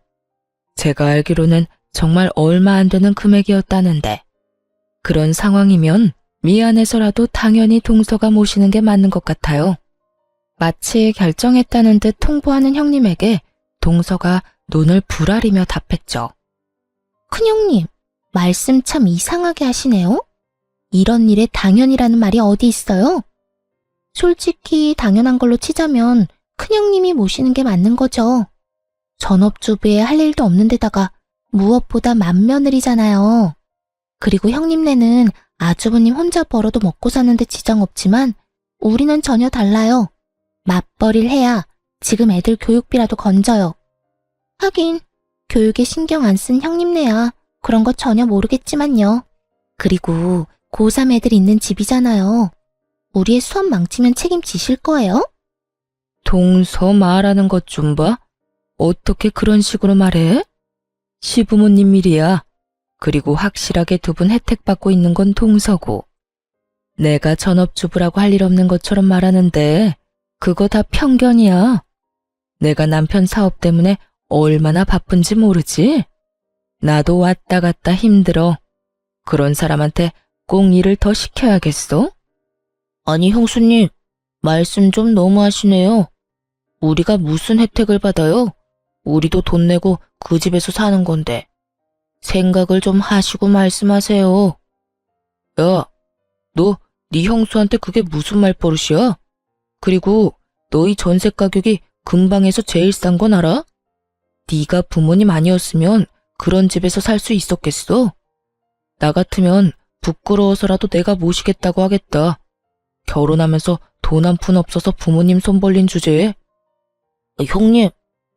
제가 알기로는 정말 얼마 안 되는 금액이었다는데 그런 상황이면 미안해서라도 당연히 동서가 모시는 게 맞는 것 같아요. 마치 결정했다는 듯 통보하는 형님에게 동서가 눈을 부라리며 답했죠. 큰형님, 말씀 참 이상하게 하시네요. 이런 일에 당연이라는 말이 어디 있어요? 솔직히 당연한 걸로 치자면 큰형님이 모시는 게 맞는 거죠. 전업주부에 할 일도 없는 데다가 무엇보다 맏며느리잖아요. 그리고 형님네는 아주버님 혼자 벌어도 먹고 사는데 지장 없지만 우리는 전혀 달라요. 맞벌이를 해야 지금 애들 교육비라도 건져요. 하긴 교육에 신경 안 쓴 형님네야 그런 거 전혀 모르겠지만요. 그리고 고3 애들 있는 집이잖아요. 우리의 수업 망치면 책임지실 거예요? 동서 말하는 것 좀 봐. 어떻게 그런 식으로 말해? 시부모님 일이야. 그리고 확실하게 두 분 혜택 받고 있는 건 동서고. 내가 전업주부라고 할 일 없는 것처럼 말하는데 그거 다 편견이야. 내가 남편 사업 때문에 얼마나 바쁜지 모르지? 나도 왔다 갔다 힘들어. 그런 사람한테 꼭 일을 더 시켜야겠어? 아니 형수님, 말씀 좀 너무하시네요. 우리가 무슨 혜택을 받아요? 우리도 돈 내고 그 집에서 사는 건데. 생각을 좀 하시고 말씀하세요. 야, 너 네 형수한테 그게 무슨 말버릇이야? 그리고 너희 전세 가격이 근방에서 제일 싼 건 알아? 네가 부모님 아니었으면 그런 집에서 살 수 있었겠어? 나 같으면 부끄러워서라도 내가 모시겠다고 하겠다. 결혼하면서 돈 한 푼 없어서 부모님 손 벌린 주제에. 형님,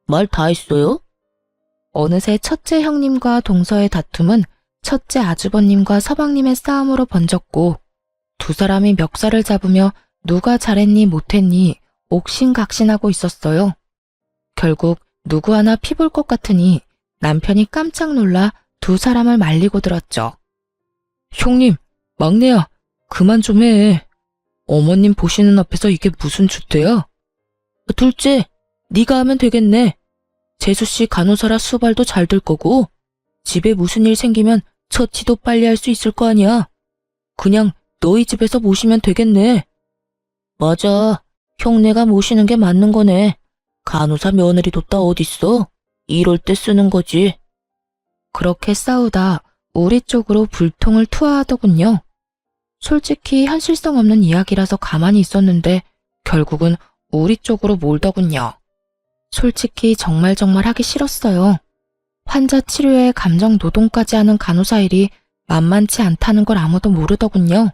말 다 했어요? 어느새 첫째 형님과 동서의 다툼은 첫째 아주버님과 서방님의 싸움으로 번졌고 두 사람이 멱살을 잡으며 누가 잘했니 못했니 옥신각신하고 있었어요. 결국 누구 하나 피볼 것 같으니 남편이 깜짝 놀라 두 사람을 말리고 들었죠. 형님, 막내야, 그만 좀 해. 어머님 보시는 앞에서 이게 무슨 주대야? 둘째, 네가 하면 되겠네. 재수씨 간호사라 수발도 잘 될 거고 집에 무슨 일 생기면 처치도 빨리 할 수 있을 거 아니야. 그냥 너희 집에서 모시면 되겠네. 맞아. 형네가 모시는 게 맞는 거네. 간호사 며느리 뒀다 어딨어. 이럴 때 쓰는 거지. 그렇게 싸우다 우리 쪽으로 불통을 투하하더군요. 솔직히 현실성 없는 이야기라서 가만히 있었는데 결국은 우리 쪽으로 몰더군요. 솔직히 정말 하기 싫었어요. 환자 치료에 감정 노동까지 하는 간호사 일이 만만치 않다는 걸 아무도 모르더군요.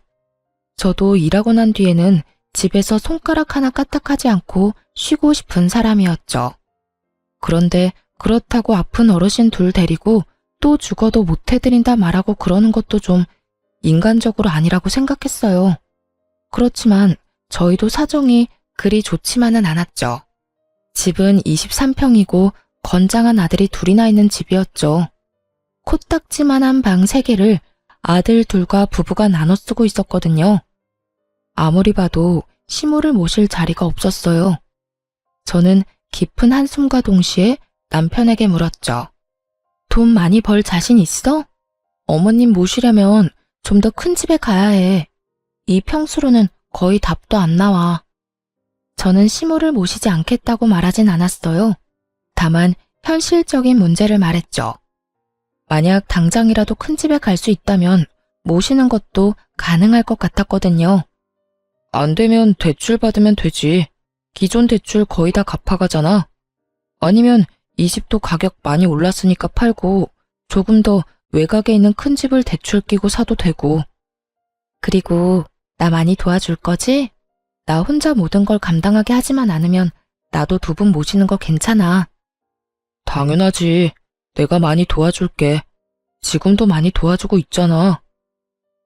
저도 일하고 난 뒤에는 집에서 손가락 하나 까딱하지 않고 쉬고 싶은 사람이었죠. 그런데 그렇다고 아픈 어르신 둘 데리고 또 죽어도 못 해드린다 말하고 그러는 것도 좀 인간적으로 아니라고 생각했어요. 그렇지만 저희도 사정이 그리 좋지만은 않았죠. 집은 23평이고 건장한 아들이 둘이나 있는 집이었죠. 코딱지만한 방 3개를 아들 둘과 부부가 나눠 쓰고 있었거든요. 아무리 봐도 시모를 모실 자리가 없었어요. 저는 깊은 한숨과 동시에 남편에게 물었죠. 돈 많이 벌 자신 있어? 어머님 모시려면 좀 더 큰 집에 가야 해. 이 평수로는 거의 답도 안 나와. 저는 시모를 모시지 않겠다고 말하진 않았어요. 다만 현실적인 문제를 말했죠. 만약 당장이라도 큰 집에 갈 수 있다면 모시는 것도 가능할 것 같았거든요. 안 되면 대출 받으면 되지. 기존 대출 거의 다 갚아가잖아. 아니면 이 집도 가격 많이 올랐으니까 팔고 조금 더 외곽에 있는 큰 집을 대출 끼고 사도 되고. 그리고 나 많이 도와줄 거지? 나 혼자 모든 걸 감당하게 하지만 않으면 나도 2분 모시는 거 괜찮아. 당연하지. 내가 많이 도와줄게. 지금도 많이 도와주고 있잖아.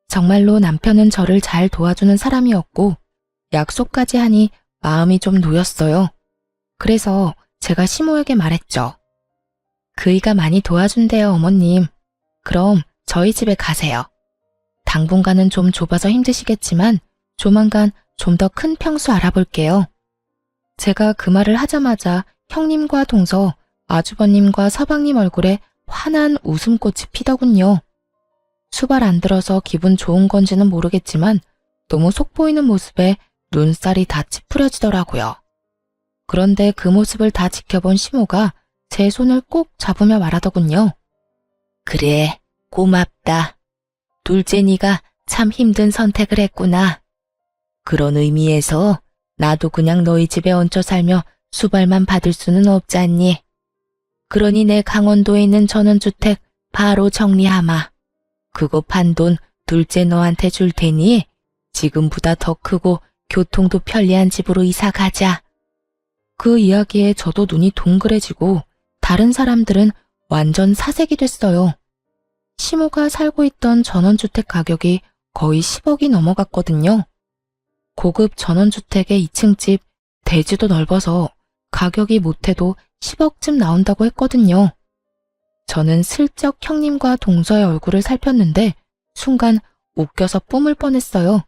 정말로 남편은 저를 잘 도와주는 사람이었고 약속까지 하니 마음이 좀 놓였어요. 그래서 제가 시모에게 말했죠. 그이가 많이 도와준대요, 어머님. 그럼 저희 집에 가세요. 당분간은 좀 좁아서 힘드시겠지만 조만간 좀 더 큰 평수 알아볼게요. 제가 그 말을 하자마자 형님과 동서, 아주버님과 서방님 얼굴에 환한 웃음꽃이 피더군요. 수발 안 들어서 기분 좋은 건지는 모르겠지만 너무 속보이는 모습에 눈살이 다 찌푸려지더라고요. 그런데 그 모습을 다 지켜본 시모가 제 손을 꼭 잡으며 말하더군요. 그래, 고맙다. 둘째 네가 참 힘든 선택을 했구나. 그런 의미에서 나도 그냥 너희 집에 얹혀 살며 수발만 받을 수는 없잖니. 그러니 내 강원도에 있는 전원주택 바로 정리하마. 그거 판 돈 둘째 너한테 줄 테니 지금보다 더 크고 교통도 편리한 집으로 이사 가자. 그 이야기에 저도 눈이 동그래지고 다른 사람들은 완전 사색이 됐어요. 시모가 살고 있던 전원주택 가격이 거의 10억이 넘어갔거든요. 고급 전원주택의 2층 집, 대지도 넓어서 가격이 못해도 10억쯤 나온다고 했거든요. 저는 슬쩍 형님과 동서의 얼굴을 살폈는데 순간 웃겨서 뿜을 뻔했어요.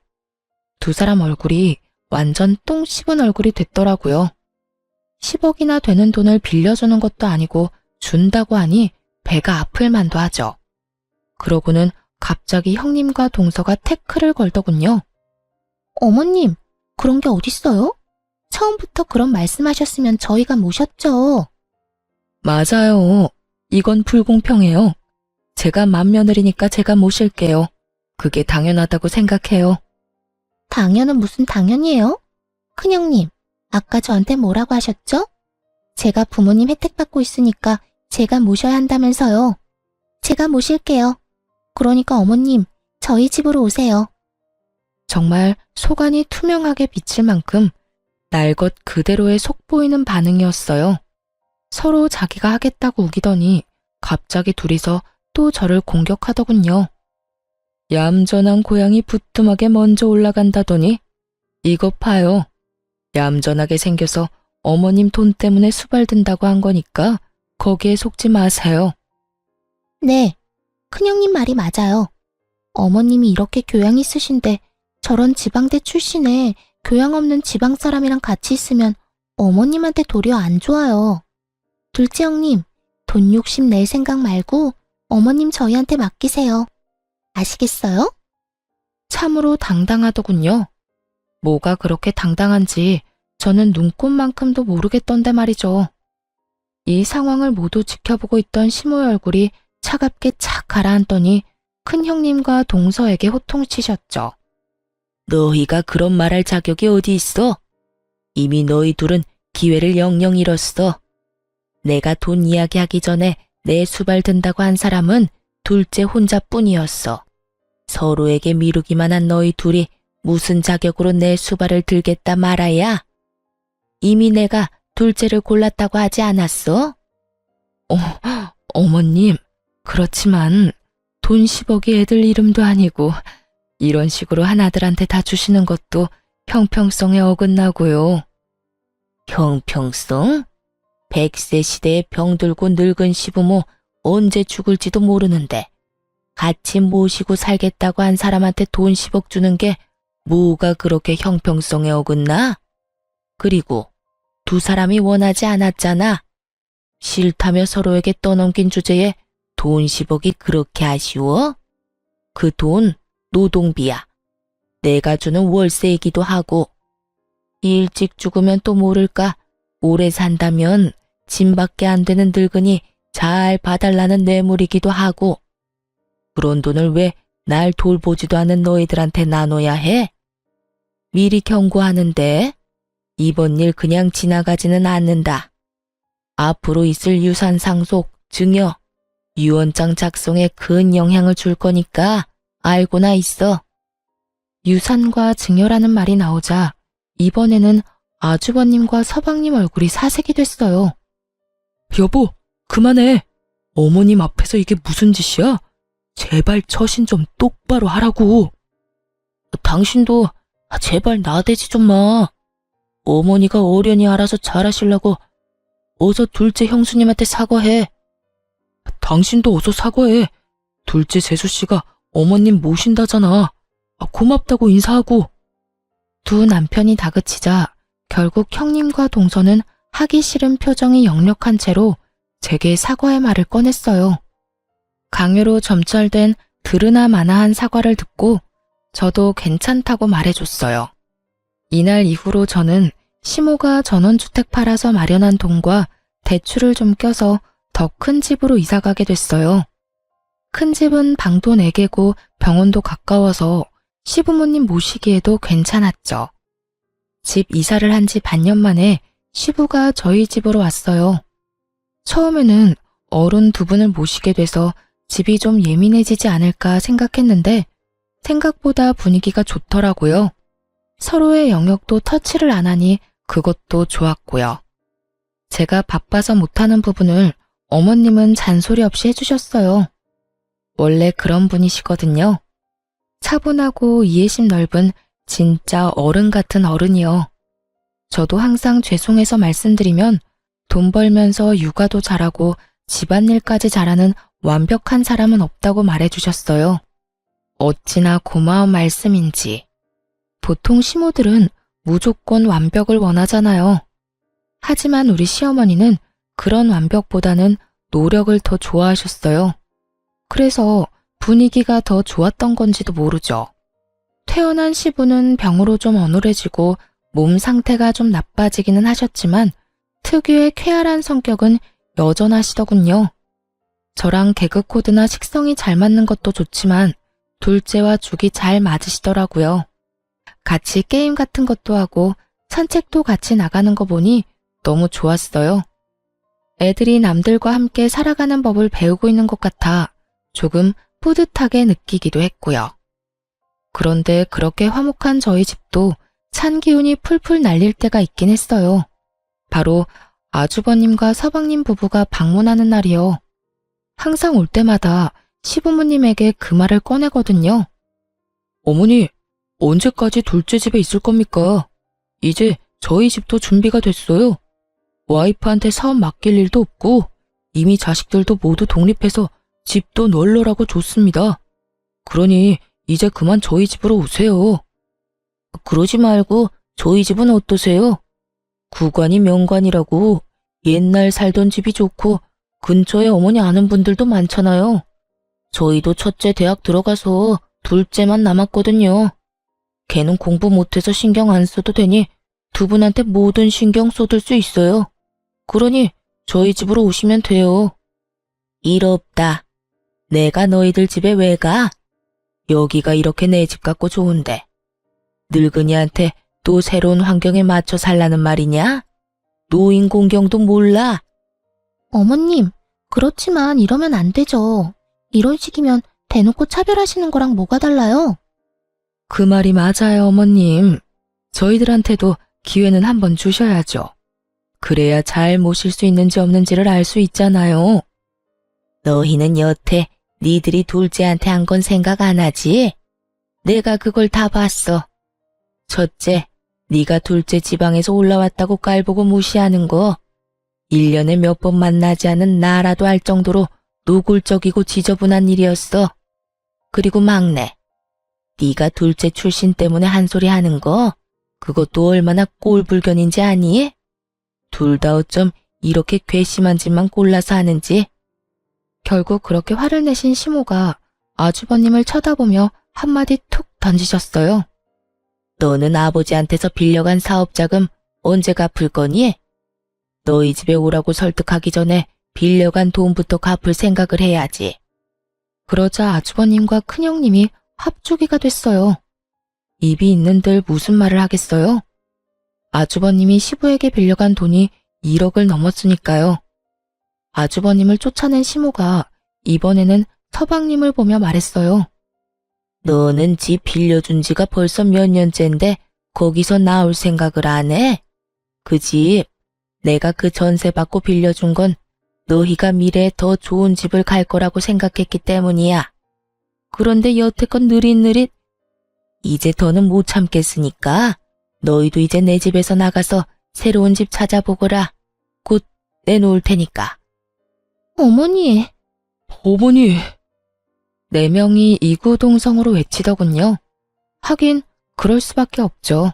두 사람 얼굴이 완전 똥 씹은 얼굴이 됐더라고요. 10억이나 되는 돈을 빌려주는 것도 아니고 준다고 하니 배가 아플 만도 하죠. 그러고는 갑자기 형님과 동서가 태클을 걸더군요. 어머님, 그런 게 어딨어요? 처음부터 그런 말씀하셨으면 저희가 모셨죠. 맞아요. 이건 불공평해요. 제가 맏며느리니까 제가 모실게요. 그게 당연하다고 생각해요. 당연은 무슨 당연이에요? 큰형님, 아까 저한테 뭐라고 하셨죠? 제가 부모님 혜택 받고 있으니까 제가 모셔야 한다면서요. 제가 모실게요. 그러니까 어머님, 저희 집으로 오세요. 정말 속안이 투명하게 비칠 만큼 날 것 그대로의 속보이는 반응이었어요. 서로 자기가 하겠다고 우기더니 갑자기 둘이서 또 저를 공격하더군요. 얌전한 고양이 부뚜막에 먼저 올라간다더니 이것 봐요. 얌전하게 생겨서 어머님 돈 때문에 수발든다고 한 거니까 거기에 속지 마세요. 네, 큰형님 말이 맞아요. 어머님이 이렇게 교양 있으신데 저런 지방대 출신에 교양 없는 지방 사람이랑 같이 있으면 어머님한테 도리어 안 좋아요. 둘째 형님, 돈 욕심 낼 생각 말고 어머님 저희한테 맡기세요. 아시겠어요? 참으로 당당하더군요. 뭐가 그렇게 당당한지 저는 눈꽃만큼도 모르겠던데 말이죠. 이 상황을 모두 지켜보고 있던 시모의 얼굴이 차갑게 착 가라앉더니 큰 형님과 동서에게 호통치셨죠. 너희가 그런 말할 자격이 어디 있어? 이미 너희 둘은 기회를 영영 잃었어. 내가 돈 이야기하기 전에 내 수발 든다고 한 사람은 둘째 혼자뿐이었어. 서로에게 미루기만 한 너희 둘이 무슨 자격으로 내 수발을 들겠다 말아야? 이미 내가 둘째를 골랐다고 하지 않았어? 어머님, 그렇지만 돈 10억이 애들 이름도 아니고 이런 식으로 하나들한테 다 주시는 것도 형평성에 어긋나고요. 형평성? 100세 시대에 병들고 늙은 시부모 언제 죽을지도 모르는데 같이 모시고 살겠다고 한 사람한테 돈 10억 주는 게 뭐가 그렇게 형평성에 어긋나? 그리고 두 사람이 원하지 않았잖아. 싫다며 서로에게 떠넘긴 주제에 돈 10억이 그렇게 아쉬워? 그 돈 노동비야. 내가 주는 월세이기도 하고. 일찍 죽으면 또 모를까 오래 산다면 짐밖에 안 되는 늙은이 잘 봐달라는 뇌물이기도 하고. 그런 돈을 왜 날 돌보지도 않은 너희들한테 나눠야 해? 미리 경고하는데 이번 일 그냥 지나가지는 않는다. 앞으로 있을 유산 상속, 증여, 유언장 작성에 큰 영향을 줄 거니까 알고나 있어. 유산과 증여라는 말이 나오자 이번에는 아주버님과 서방님 얼굴이 사색이 됐어요. 여보, 그만해. 어머님 앞에서 이게 무슨 짓이야? 제발 처신 좀 똑바로 하라고. 당신도 제발 나대지 좀 마. 어머니가 어련히 알아서 잘하시려고 어서 둘째 형수님한테 사과해. 당신도 어서 사과해. 둘째 재수씨가 어머님 모신다잖아. 고맙다고 인사하고. 두 남편이 다그치자 결국 형님과 동서는 하기 싫은 표정이 역력한 채로 제게 사과의 말을 꺼냈어요. 강요로 점철된 들으나 마나한 사과를 듣고 저도 괜찮다고 말해줬어요. 이날 이후로 저는 시모가 전원주택 팔아서 마련한 돈과 대출을 좀 껴서 더 큰 집으로 이사가게 됐어요. 큰 집은 방도 4개고 병원도 가까워서 시부모님 모시기에도 괜찮았죠. 집 이사를 한 지 반년 만에 시부가 저희 집으로 왔어요. 처음에는 어른 두 분을 모시게 돼서 집이 좀 예민해지지 않을까 생각했는데 생각보다 분위기가 좋더라고요. 서로의 영역도 터치를 안 하니 그것도 좋았고요. 제가 바빠서 못하는 부분을 어머님은 잔소리 없이 해주셨어요. 원래 그런 분이시거든요. 차분하고 이해심 넓은 진짜 어른 같은 어른이요. 저도 항상 죄송해서 말씀드리면 돈 벌면서 육아도 잘하고 집안일까지 잘하는 완벽한 사람은 없다고 말해주셨어요. 어찌나 고마운 말씀인지. 보통 시모들은 무조건 완벽을 원하잖아요. 하지만 우리 시어머니는 그런 완벽보다는 노력을 더 좋아하셨어요. 그래서 분위기가 더 좋았던 건지도 모르죠. 태어난 시부는 병으로 좀 어눌해지고 몸 상태가 좀 나빠지기는 하셨지만 특유의 쾌활한 성격은 여전하시더군요. 저랑 개그 코드나 식성이 잘 맞는 것도 좋지만 둘째와 죽이 잘 맞으시더라고요. 같이 게임 같은 것도 하고 산책도 같이 나가는 거 보니 너무 좋았어요. 애들이 남들과 함께 살아가는 법을 배우고 있는 것 같아 조금 뿌듯하게 느끼기도 했고요. 그런데 그렇게 화목한 저희 집도 찬 기운이 풀풀 날릴 때가 있긴 했어요. 바로 아주버님과 서방님 부부가 방문하는 날이요. 항상 올 때마다 시부모님에게 그 말을 꺼내거든요. 어머니, 언제까지 둘째 집에 있을 겁니까? 이제 저희 집도 준비가 됐어요. 와이프한테 사업 맡길 일도 없고 이미 자식들도 모두 독립해서 집도 널널하고 좋습니다. 그러니 이제 그만 저희 집으로 오세요. 그러지 말고 저희 집은 어떠세요? 구관이 명관이라고 옛날 살던 집이 좋고 근처에 어머니 아는 분들도 많잖아요. 저희도 첫째 대학 들어가서 둘째만 남았거든요. 걔는 공부 못해서 신경 안 써도 되니 두 분한테 모든 신경 쏟을 수 있어요. 그러니 저희 집으로 오시면 돼요. 일 없다. 내가 너희들 집에 왜 가? 여기가 이렇게 내 집 같고 좋은데. 늙은이한테 또 새로운 환경에 맞춰 살라는 말이냐? 노인 공경도 몰라? 어머님, 그렇지만 이러면 안 되죠. 이런 식이면 대놓고 차별하시는 거랑 뭐가 달라요? 그 말이 맞아요, 어머님. 저희들한테도 기회는 한번 주셔야죠. 그래야 잘 모실 수 있는지 없는지를 알 수 있잖아요. 너희는 여태 니들이 둘째한테 한 건 생각 안 하지? 내가 그걸 다 봤어. 첫째, 네가 둘째 지방에서 올라왔다고 깔보고 무시하는 거. 1년에 몇 번 만나지 않은 나라도 알 정도로 노골적이고 지저분한 일이었어. 그리고 막내, 네가 둘째 출신 때문에 한 소리 하는 거, 그것도 얼마나 꼴불견인지 아니? 둘 다 어쩜 이렇게 괘씸한 짓만 골라서 하는지. 결국 그렇게 화를 내신 시모가 아주버님을 쳐다보며 한마디 툭 던지셨어요. 너는 아버지한테서 빌려간 사업자금 언제 갚을 거니? 너희 집에 오라고 설득하기 전에 빌려간 돈부터 갚을 생각을 해야지. 그러자 아주버님과 큰형님이 합주기가 됐어요. 입이 있는들 무슨 말을 하겠어요? 아주버님이 시부에게 빌려간 돈이 1억을 넘었으니까요. 아주버님을 쫓아낸 시모가 이번에는 서방님을 보며 말했어요. 너는 집 빌려준 지가 벌써 몇 년째인데 거기서 나올 생각을 안 해? 그 집, 내가 그 전세 받고 빌려준 건 너희가 미래에 더 좋은 집을 갈 거라고 생각했기 때문이야. 그런데 여태껏 느릿느릿 이제 더는 못 참겠으니까 너희도 이제 내 집에서 나가서 새로운 집 찾아보거라. 곧 내놓을 테니까. 어머니, 어머니. 4명이 이구동성으로 외치더군요. 하긴 그럴 수밖에 없죠.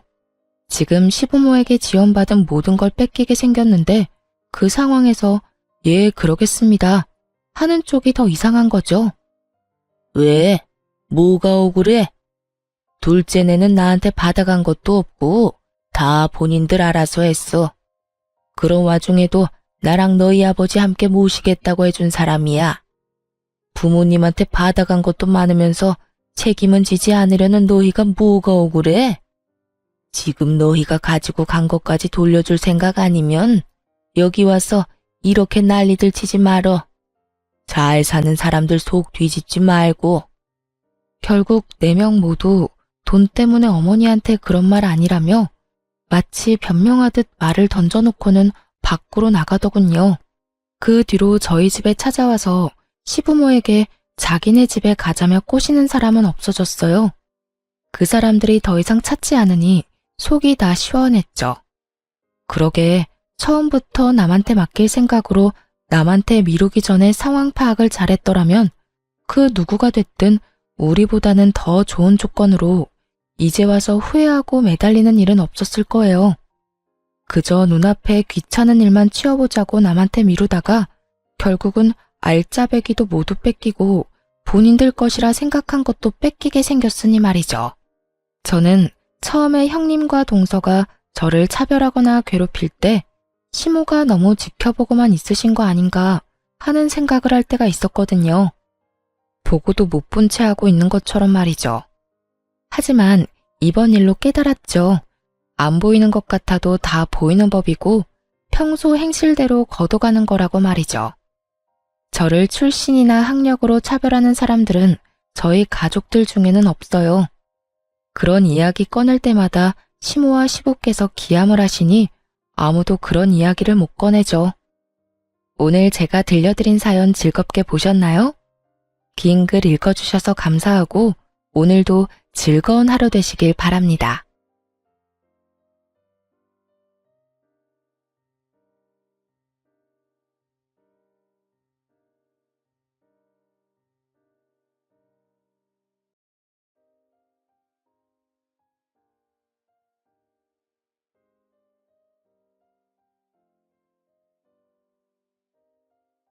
지금 시부모에게 지원받은 모든 걸 뺏기게 생겼는데 그 상황에서 예, 그러겠습니다 하는 쪽이 더 이상한 거죠. 왜? 뭐가 억울해? 둘째네는 나한테 받아간 것도 없고 다 본인들 알아서 했어. 그런 와중에도 나랑 너희 아버지 함께 모시겠다고 해준 사람이야. 부모님한테 받아간 것도 많으면서 책임은 지지 않으려는 너희가 뭐가 억울해? 지금 너희가 가지고 간 것까지 돌려줄 생각 아니면 여기 와서 이렇게 난리들 치지 말어. 잘 사는 사람들 속 뒤집지 말고. 결국 4명 모두 돈 때문에 어머니한테 그런 말 아니라며 마치 변명하듯 말을 던져놓고는 밖으로 나가더군요. 그 뒤로 저희 집에 찾아와서 시부모에게 자기네 집에 가자며 꼬시는 사람은 없어졌어요. 그 사람들이 더 이상 찾지 않으니 속이 다 시원했죠. 그러게 처음부터 남한테 맡길 생각으로 남한테 미루기 전에 상황 파악을 잘했더라면 그 누구가 됐든 우리보다는 더 좋은 조건으로 이제 와서 후회하고 매달리는 일은 없었을 거예요. 그저 눈앞에 귀찮은 일만 치워보자고 남한테 미루다가 결국은 알짜배기도 모두 뺏기고 본인들 것이라 생각한 것도 뺏기게 생겼으니 말이죠. 저는 처음에 형님과 동서가 저를 차별하거나 괴롭힐 때 시모가 너무 지켜보고만 있으신 거 아닌가 하는 생각을 할 때가 있었거든요. 보고도 못 본 채 하고 있는 것처럼 말이죠. 하지만 이번 일로 깨달았죠. 안 보이는 것 같아도 다 보이는 법이고 평소 행실대로 걷어가는 거라고 말이죠. 저를 출신이나 학력으로 차별하는 사람들은 저희 가족들 중에는 없어요. 그런 이야기 꺼낼 때마다 시모와 시부께서 기함을 하시니 아무도 그런 이야기를 못 꺼내죠. 오늘 제가 들려드린 사연 즐겁게 보셨나요? 긴 글 읽어주셔서 감사하고 오늘도 즐거운 하루 되시길 바랍니다.